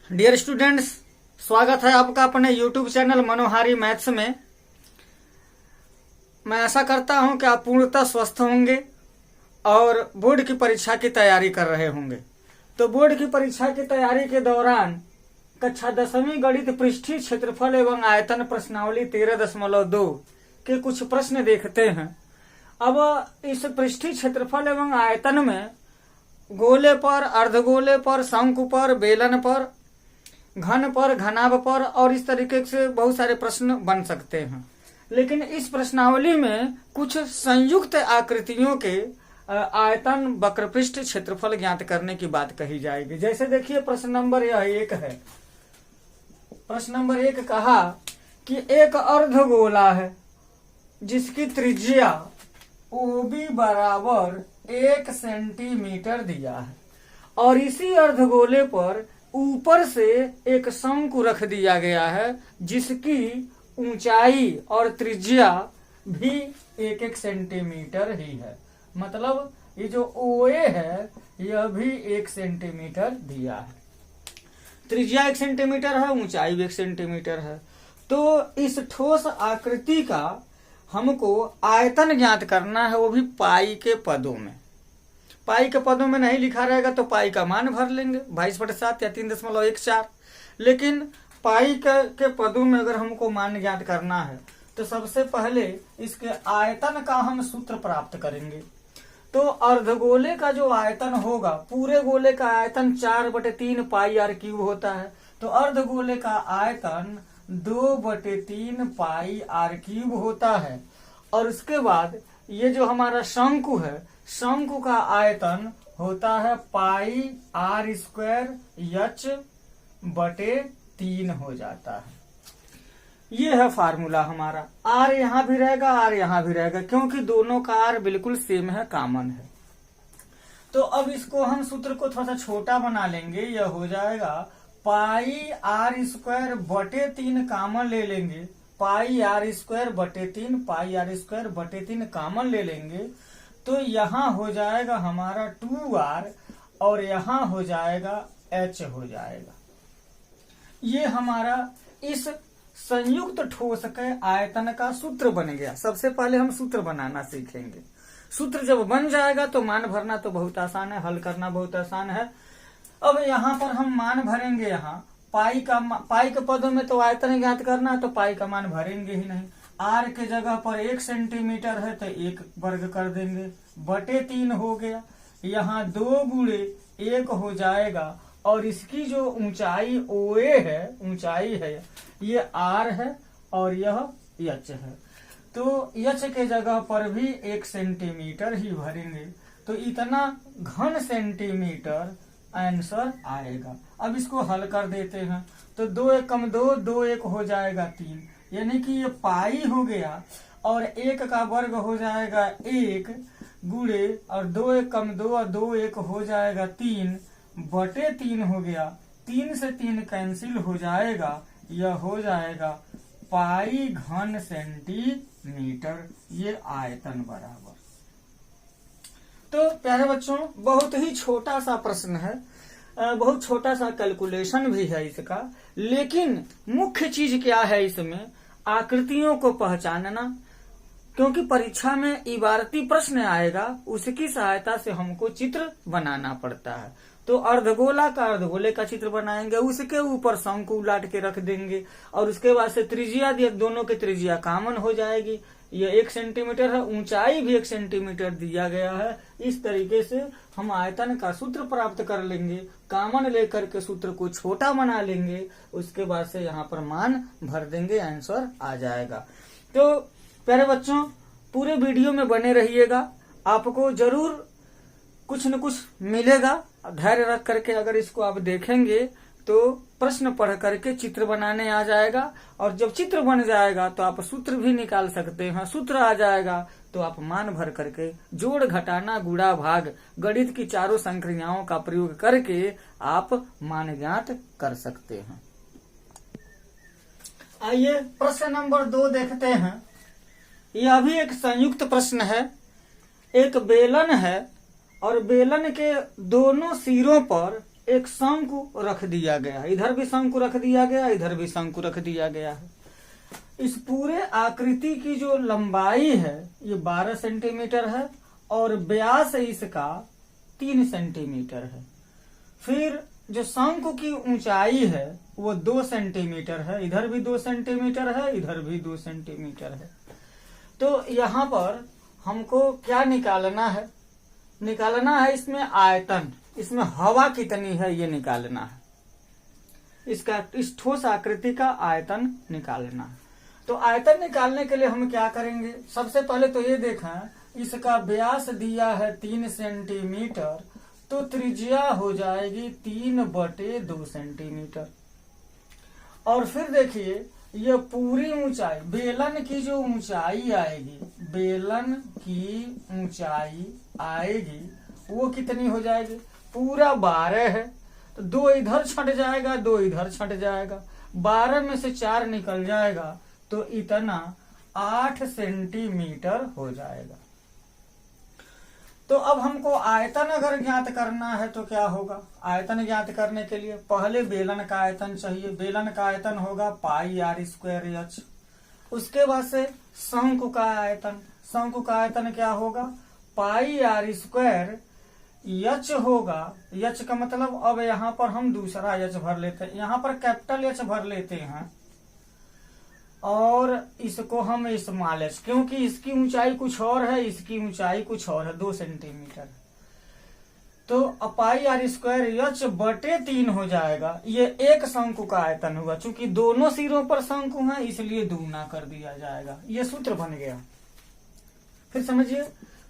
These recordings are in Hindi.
डियर स्टूडेंट्स, स्वागत है आपका अपने यूट्यूब चैनल मनोहारी मैथ्स में। मैं आशा करता हूं कि आप पूर्णतः स्वस्थ होंगे और बोर्ड की परीक्षा की तैयारी कर रहे होंगे। तो बोर्ड की परीक्षा की तैयारी के दौरान कक्षा 10वीं गणित पृष्ठीय क्षेत्रफल एवं आयतन प्रश्नावली 13.2 के कुछ प्रश्न देखते हैं। अब इस पृष्ठीय क्षेत्रफल एवं आयतन में गोले पर, अर्धगोले पर, शंकु पर, बेलन पर, घन पर, घनाभ पर और इस तरीके से बहुत सारे प्रश्न बन सकते हैं। लेकिन इस प्रश्नावली में कुछ संयुक्त आकृतियों के आयतन, वक्रपृष्ठ, क्षेत्रफल ज्ञात करने की बात कही जाएगी। जैसे देखिए प्रश्न नंबर यह 1 है। प्रश्न नंबर 1 कहा कि एक अर्धगोला है जिसकी त्रिज्या OB बराबर 1 सेंटीमीटर दिया है और इसी अर्धगोले पर ऊपर से एक शंकु रख दिया गया है जिसकी ऊंचाई और त्रिज्या भी 1 सेंटीमीटर ही है। मतलब ये जो OA है यह भी 1 सेंटीमीटर दिया है। त्रिज्या 1 सेंटीमीटर है, ऊंचाई भी 1 सेंटीमीटर है। तो इस ठोस आकृति का हमको आयतन ज्ञात करना है, वो भी पाई के पदों में। पाई के पदों में नहीं लिखा रहेगा तो पाई का मान भर लेंगे 22/7 या 3.14। लेकिन पाई के पदों में अगर हमको मान ज्ञात करना है तो सबसे पहले इसके आयतन का हम सूत्र प्राप्त करेंगे। तो अर्धगोले का जो आयतन होगा, पूरे गोले का आयतन 4/3 पाई r³ होता है। तो अर्धगोले का आयतन 2/3 पाई r³ होता है। और उसके बाद ये जो हमारा शंकु है, शंकु का आयतन होता है पाई r² h/3 हो जाता है। ये है फार्मूला हमारा। r यहाँ भी रहेगा, r यहाँ भी रहेगा, क्योंकि दोनों का r बिल्कुल सेम है, कॉमन है। तो अब इसको हम सूत्र को थोड़ा सा छोटा बना लेंगे। यह हो जाएगा पाई r²/3 कॉमन ले लेंगे, पाई r²/3, पाई r²/3 कॉमन ले लेंगे। तो यहाँ हो जाएगा हमारा 2r और यहाँ हो जाएगा h हो जाएगा। ये हमारा इस संयुक्त ठोस के आयतन का सूत्र बन गया। सबसे पहले हम सूत्र बनाना सीखेंगे। सूत्र जब बन जाएगा तो मान भरना तो बहुत आसान है, हल करना बहुत आसान है। अब यहाँ पर हम मान भरेंगे। यहाँ पाई के पदों में तो आयतन ज्ञात करना है तो पाई का मान भरेंगे ही नहीं। r के जगह पर 1 सेंटीमीटर है तो 1 वर्ग कर देंगे, /3 हो गया। यहाँ 2 × 1 हो जाएगा और इसकी जो ऊंचाई OA है, ऊंचाई है, ये r है और यह h है। तो h के जगह पर भी 1 सेंटीमीटर ही भरेंगे। तो इतना घन सेंटीमीटर आंसर आएगा। अब इसको हल कर देते हैं। तो 2 × 1 = 2, 2 × 1 हो जाएगा 3, यानी कि ये पाई हो गया और 1 का वर्ग हो जाएगा 1 गुणे और 2 × 1 = 2 और 2 × 1 हो जाएगा 3/3 हो गया। 3 से 3 कैंसिल हो जाएगा, यह हो जाएगा पाई घन सेंटीमीटर। ये आयतन बराबर। तो प्यारे बच्चों, बहुत ही छोटा सा प्रश्न है, बहुत छोटा सा कैलकुलेशन भी है इसका। लेकिन मुख्य चीज क्या है इसमें? आकृतियों को पहचानना। क्योंकि परीक्षा में इबारती प्रश्न आएगा, उसकी सहायता से हमको चित्र बनाना पड़ता है। तो अर्धगोला का अर्धगोले का चित्र बनाएंगे, उसके ऊपर शंकु उलाट के रख देंगे और उसके बाद से त्रिज्या दिया, दोनों की त्रिज्या कॉमन हो जाएगी। ये 1 सेंटीमीटर है, ऊंचाई भी 1 सेंटीमीटर दिया गया है। इस तरीके से हम आयतन का सूत्र प्राप्त कर लेंगे, कॉमन लेकर के सूत्र को छोटा बना लेंगे, उसके बाद से यहाँ पर मान भर देंगे, आंसर आ जाएगा। तो प्यारे बच्चों, पूरे वीडियो में बने रहिएगा, आपको जरूर कुछ न कुछ मिलेगा। धैर्य रख करके अगर इसको आप देखेंगे तो प्रश्न पढ़ करके चित्र बनाने आ जाएगा और जब चित्र बन जाएगा तो आप सूत्र भी निकाल सकते हैं। सूत्र आ जाएगा तो आप मान भर करके जोड़, घटाना, गुणा, भाग, गणित की चारों संक्रियाओं का प्रयोग करके आप मान ज्ञात कर सकते हैं। आइए प्रश्न नंबर 2 देखते हैं। यह भी एक संयुक्त प्रश्न है। एक बेलन है और बेलन के दोनों सिरों पर एक शंकु रख दिया गया है, इधर भी शंकु रख दिया गया, इधर भी शंकु रख दिया गया है। इस पूरे आकृति की जो लंबाई है ये 12 सेंटीमीटर है और व्यास इसका 3 सेंटीमीटर है। फिर जो शंकु की ऊंचाई है वो 2 सेंटीमीटर है, इधर भी 2 सेंटीमीटर है, इधर भी 2 सेंटीमीटर है। तो यहाँ पर हमको क्या निकालना है? निकालना है इसमें आयतन, इसमें हवा कितनी है ये निकालना है। इस ठोस आकृति का आयतन निकालना है। तो आयतन निकालने के लिए हम क्या करेंगे? सबसे पहले तो ये देखें, इसका व्यास दिया है 3 सेंटीमीटर, तो त्रिज्या हो जाएगी 3/2 सेंटीमीटर। और फिर देखिए ये पूरी ऊंचाई, बेलन की जो ऊंचाई आएगी, बेलन की ऊंचाई आएगी वो कितनी हो जाएगी? पूरा 12 है, तो 2 इधर छट जाएगा, 2 इधर छट जाएगा, 12 में से 4 निकल जाएगा, तो इतना 8 सेंटीमीटर हो जाएगा। तो अब हमको आयतन अगर ज्ञात करना है तो क्या होगा? आयतन ज्ञात करने के लिए पहले बेलन का आयतन चाहिए। बेलन का आयतन होगा πr²h। उसके बाद से शंकु का आयतन, शंकु का आयतन क्या होगा? πr²h होगा। h का मतलब, अब यहाँ पर हम दूसरा h भर लेते हैं, यहाँ पर कैपिटल H भर लेते हैं और इसको हम स्मॉल h, क्योंकि इसकी ऊंचाई कुछ और है, इसकी ऊंचाई कुछ और है, 2 सेंटीमीटर। तो πr²h/3 हो जाएगा। ये एक शंकु का आयतन हुआ, चूंकि दोनों सिरों पर शंकु है इसलिए दूना कर दिया जाएगा। ये सूत्र बन गया। फिर समझिए,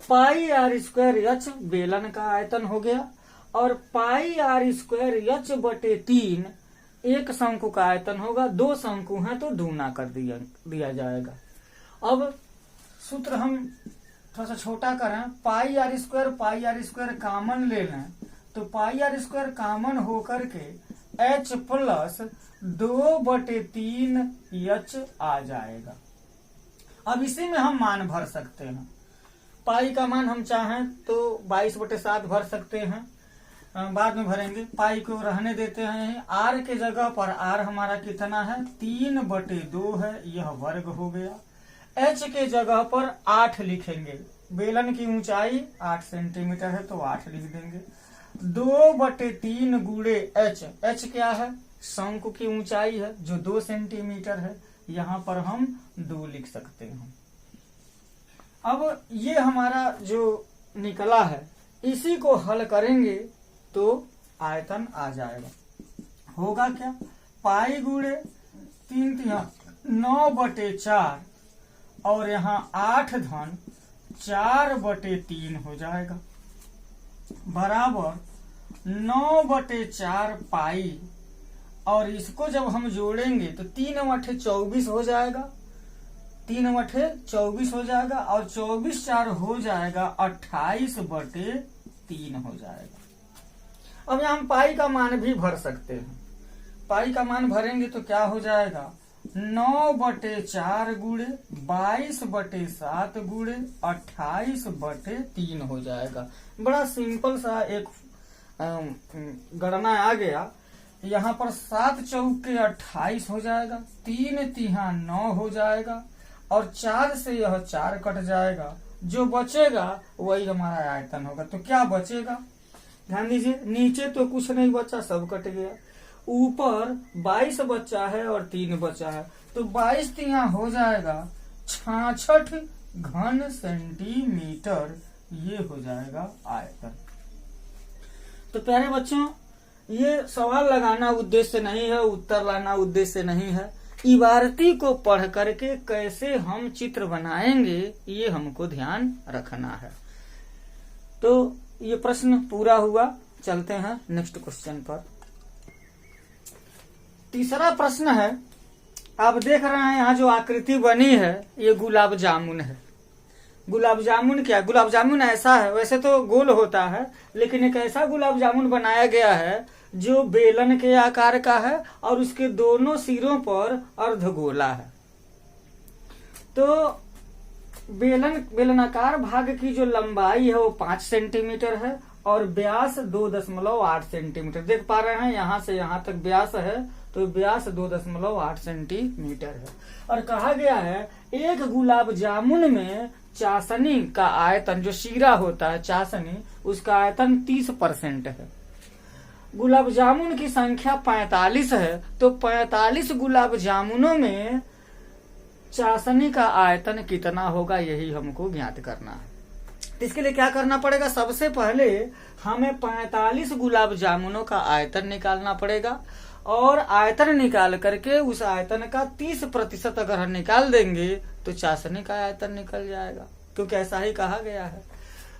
πr²h बेलन का आयतन हो गया और πr²h/3 एक शंकु का आयतन होगा। 2 शंकु हैं तो दूना कर दिया जाएगा। अब सूत्र हम थोड़ा सा छोटा करें, πr² कॉमन ले लें तो πr² कॉमन होकर के h + 2/3h आ जाएगा। अब इसी में हम मान भर सकते हैं। पाई का मान हम चाहें तो 22/7 भर सकते हैं, बाद में भरेंगे। पाई को रहने देते हैं। आर के जगह पर आर हमारा कितना है? 3/2 है, यह वर्ग हो गया। एच के जगह पर 8 लिखेंगे। बेलन की ऊंचाई 8 सेंटीमीटर है तो 8 लिख देंगे। 2/3 गुणे एच। एच क्या है? शंकु की ऊंचाई है जो 2 सेंटीमीटर है, यहाँ पर हम 2 लिख सकते हैं। अब ये हमारा जो निकला है इसी को हल करेंगे तो आयतन आ जाएगा। होगा क्या? पाई गुणे 3 9/4 और यहाँ 8 धन 4/3 हो जाएगा, बराबर 9/4 पाई। और इसको जब हम जोड़ेंगे तो 3 × 24 हो जाएगा, 3 × 24 हो जाएगा और 24 4 हो जाएगा 28/3 हो जाएगा। अब यहाँ हम पाई का मान भी भर सकते हैं। पाई का मान भरेंगे तो क्या हो जाएगा? 9/4 गुणे 22/7 गुणे 28/3 हो जाएगा। बड़ा सिंपल सा एक गणना आ गया। यहाँ पर 7 चौके 28 हो जाएगा, 3 तिहा 9 हो जाएगा और 4 से यह 4 कट जाएगा। जो बचेगा वही हमारा आयतन होगा। तो क्या बचेगा? ध्यान दीजिए, नीचे तो कुछ नहीं बचा, सब कट गया। ऊपर 22 बचा है और 3 बचा है, तो 22 तिहा हो जाएगा 66 घन सेंटीमीटर। ये हो जाएगा आयतन। तो प्यारे बच्चों, ये सवाल लगाना उद्देश्य नहीं है, उत्तर लाना उद्देश्य नहीं है। इबारती को पढ़ करके कैसे हम चित्र बनाएंगे ये हमको ध्यान रखना है। तो ये प्रश्न पूरा हुआ। चलते हैं नेक्स्ट क्वेश्चन पर। तीसरा प्रश्न है, आप देख रहे हैं यहाँ जो आकृति बनी है ये गुलाब जामुन है। गुलाब जामुन क्या? गुलाब जामुन ऐसा है, वैसे तो गोल होता है, लेकिन एक ऐसा गुलाब जामुन बनाया गया है जो बेलन के आकार का है और उसके दोनों सिरों पर अर्धगोला है। तो बेलनाकार भाग की जो लंबाई है वो 5 सेंटीमीटर है और व्यास 2.8 सेंटीमीटर। देख पा रहे हैं यहाँ से यहाँ तक व्यास है, तो व्यास 2.8 सेंटीमीटर है। और कहा गया है एक गुलाब जामुन में चाशनी का आयतन, जो शीरा होता है चाशनी, उसका आयतन 30% है। गुलाब जामुन की संख्या 45 है, तो 45 गुलाब जामुनों में चाशनी का आयतन कितना होगा, यही हमको ज्ञात करना है। तो इसके लिए क्या करना पड़ेगा, सबसे पहले हमें 45 गुलाब जामुनों का आयतन निकालना पड़ेगा, और आयतन निकाल करके उस आयतन का 30% अगर हम निकाल देंगे तो चाशनी का आयतन निकल जाएगा, क्योंकि ऐसा ही कहा गया है।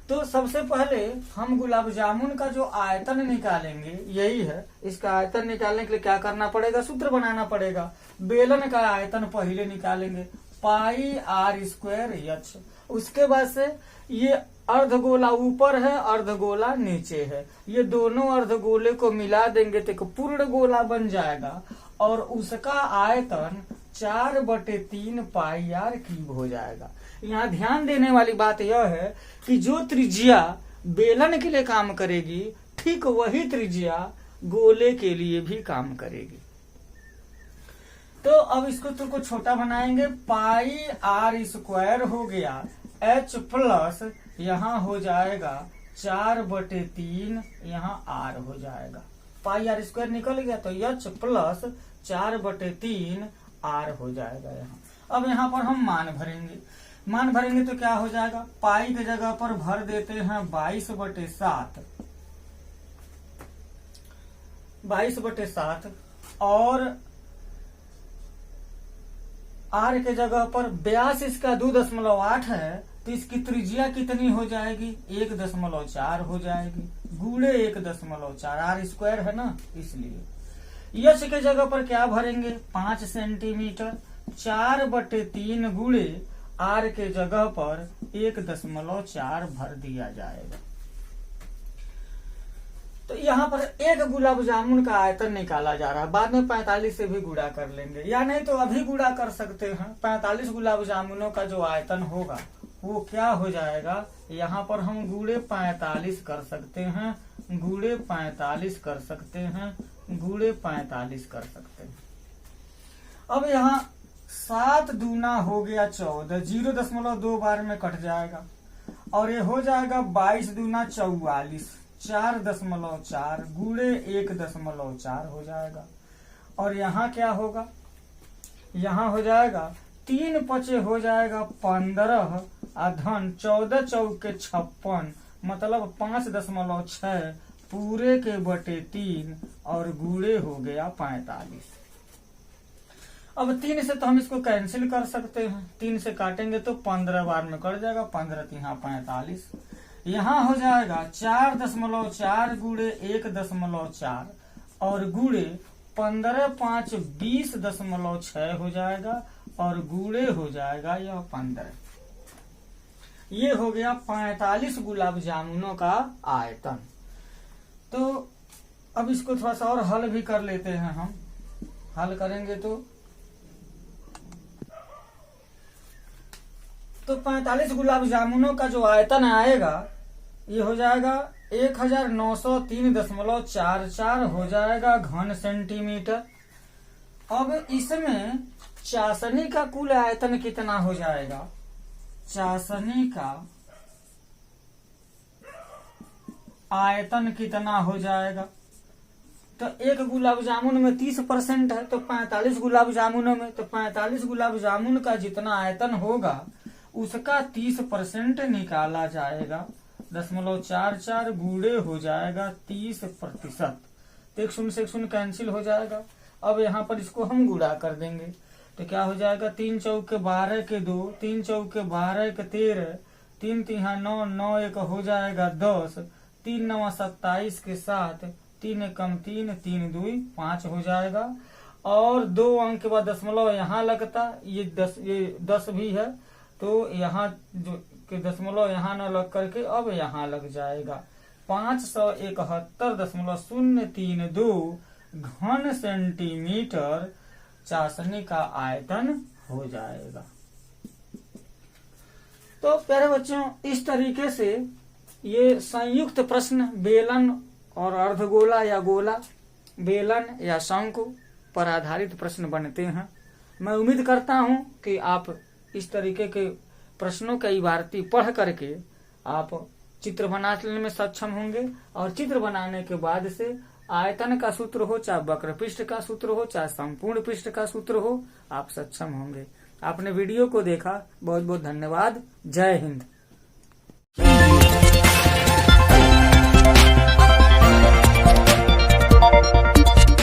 तो सबसे पहले हम गुलाब जामुन का जो आयतन निकालेंगे यही है। इसका आयतन निकालने के लिए क्या करना पड़ेगा, सूत्र बनाना पड़ेगा। बेलन का आयतन पहले निकालेंगे, पाई आर स्क्वायर एच। उसके बाद से ये अर्धगोला ऊपर है, अर्धगोला नीचे है, ये दोनों अर्धगोले को मिला देंगे तो एक पूर्ण गोला बन जाएगा, और उसका आयतन 4/3 पाई आर क्यूब हो जाएगा। यहाँ ध्यान देने वाली बात यह है कि जो त्रिज्या बेलन के लिए काम करेगी, ठीक वही त्रिज्या गोले के लिए भी काम करेगी। तो अब इसको तुमको छोटा बनाएंगे, पाई आर स्क्वायर हो गया एच प्लस यहाँ हो जाएगा 4/3, यहाँ आर हो जाएगा। पाई आर स्क्वायर निकल गया तो एच प्लस 4/3 आर हो जाएगा यहाँ। अब यहाँ पर हम मान भरेंगे, मान भरेंगे तो क्या हो जाएगा, पाई की जगह पर भर देते हैं 22/7, 22/7, और आर के जगह पर व्यास इसका 2.8 है, तो इसकी त्रिज्या कितनी हो जाएगी, 1.4 हो जाएगी, गुणे 1.4, आर स्क्वायर है ना इसलिए। यश के जगह पर क्या भरेंगे, 5 सेंटीमीटर, 4/3 गुणे आर के जगह पर 1.4 भर दिया जाएगा। तो यहाँ पर एक गुलाब जामुन का आयतन निकाला जा रहा है, बाद में 45 से भी गुणा कर लेंगे, या नहीं तो अभी गुणा कर सकते हैं। 45 गुलाब जामुनों का जो आयतन होगा वो क्या हो जाएगा, यहाँ पर हम गुणे 45 कर सकते हैं, गुणे 45 कर सकते हैं, गुणे 45 कर सकते हैं। अब यहाँ 7 दूना हो गया 14, 0.2 बार में कट जाएगा, और ये हो जाएगा 22 दूना 44, 4.4 गुणे 1.4 हो जाएगा। और यहाँ क्या होगा, यहाँ हो जाएगा 3 पचे हो जाएगा 15, धन 14 चौके 56, मतलब 5.6 पूरे के बटे 3, और गुणे हो गया 45। अब 3 से तो हम इसको कैंसिल कर सकते हैं, 3 से काटेंगे तो 15 बार में कट जाएगा, 15 यहाँ 45, यहाँ हो जाएगा 4.4 गुणे 1.4, और गुणे 15 5 20.6 हो जाएगा, और गुणे हो जाएगा यह 15। ये हो गया 45 गुलाब जामुनों का आयतन। तो अब इसको थोड़ा सा और हल भी कर लेते हैं हम। हल करेंगे तो 45 गुलाब जामुनों का जो आयतन आएगा ये हो जाएगा 1903.44 हो जाएगा घन सेंटीमीटर। अब इसमें चाशनी का कुल आयतन कितना हो जाएगा, चाशनी का आयतन कितना हो जाएगा, तो एक गुलाब जामुन में 30% है, तो 45 गुलाब जामुनों में, तो 45 गुलाब जामुन का जितना आयतन होगा उसका 30% निकाला जाएगा। 0.44 गुणे हो जाएगा 30%, तो 1 शून्य से 1 शून्य कैंसिल हो जाएगा। अब यहाँ पर इसको हम गुणा कर देंगे तो क्या हो जाएगा, 3 चौके 12 के 2, 3 चौके 12 के 13, 3 3 9, 9 1 हो जाएगा 10, 3 9 27 के 7, 3 कम 3, 3 2 5 हो जाएगा। और 2 अंक के बाद दशमलव यहाँ लगता, ये 10 भी है, तो यहाँ जो के दशमलव यहाँ न लग करके अब यहाँ लग जाएगा। 571.032 घन सेंटीमीटर चाशनी का आयतन हो जाएगा। तो प्यारे बच्चों, इस तरीके से ये संयुक्त प्रश्न बेलन और अर्धगोला या गोला, बेलन या शंकु पर आधारित प्रश्न बनते हैं। मैं उम्मीद करता हूं कि आप इस तरीके के प्रश्नों का इबारती पढ़ करके आप चित्र बनाने में सक्षम होंगे और चित्र बनाने के बाद से आयतन का सूत्र हो, चाहे वक्र पृष्ठ का सूत्र हो, चाहे संपूर्ण पृष्ठ का सूत्र हो, आप सक्षम होंगे। आपने वीडियो को देखा, बहुत बहुत धन्यवाद। जय हिंद।